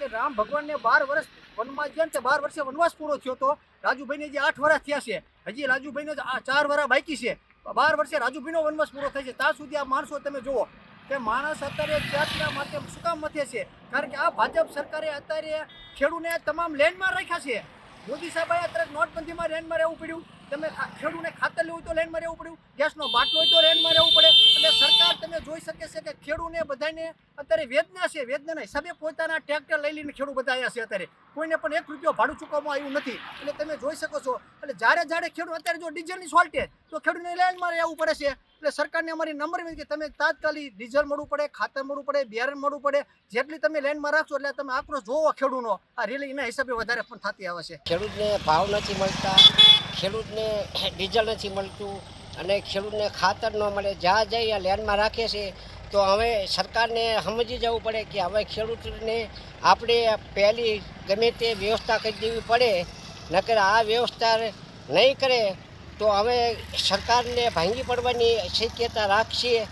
કે રામ ભગવાનને 12 વર્ષ વનવાસ ગયા ને તે 12 વર્ષે વનવાસ પૂરો થયો તો રાજુભાઈને જે 8 વર્ષ થયા છે, હજી રાજુભાઈને 4 વર્ષ બાકી છે, 12 વર્ષે રાજુભાઈનો વનવાસ પૂરો થાય છે. ત્યાં સુધી આ માણસો તમે જુઓ કે માણસ અત્યારે જાતના માટે શું કામ મથે છે? કારણ કે આ ભાજપ સરકારે અત્યારે ખેડૂને તમામ લેન્ડમાં રાખ્યા છે. મોદી સાહેબે અત્યારે નોટબંધીમાં લેન્ડમાં રહેવું પડ્યું, તમે ખેડૂને ખાતર લેવું તો લેન્ડમાં રહેવું પડ્યું, ગેસનો બાટલો હોય તો લેન્ડમાં રહેવું પડે. એટલે સરકાર તમે જોઈ શકે છે કે ખેડૂને બધાને અત્યારે વેદના છે, વેદનાના હિસાબે પોતાના ટ્રેક્ટર લઈ લઈને ખેડૂત બધા આવ્યા છે. અત્યારે કોઈને પણ 1 રૂપિયો ભાડું ચૂકવવામાં આવ્યું નથી. એટલે તમે જોઈ શકો છો. એટલે જ્યારે ખેડૂત અત્યારે જો ડીઝલની શોર્ટેજ તો ખેડૂતને લેન્ડમાં રહેવું પડે છે. એટલે સરકારને અમારી નંબર વિનંતી કે તમે તાત્કાલિક ડીઝલ મળવું પડે, ખાતર મળવું પડે, બિયારણ મળવું પડે. જેટલી તમે લેન્ડમાં રાખશો એટલે તમે આક્રોશ જોવો ખેડૂતનો આ રેલી એના હિસાબે વધારે પણ થતી આવે છે. ખેડૂતને ભાવ નથી મળતા, ખેડૂતને ડીઝલ નથી મળતું અને ખેડૂતને ખાતર ન મળે. જ્યાં જઈ લેન્ડમાં રાખે છે. તો હવે સરકારને સમજી જવું પડે કે હવે ખેડૂતને આપણે પહેલી ગમે તે વ્યવસ્થા કરી દેવી પડે, નકર આ વ્યવસ્થા નહીં કરે તો હવે સરકારને ભાંગી પડવાની શક્યતા રાખીએ.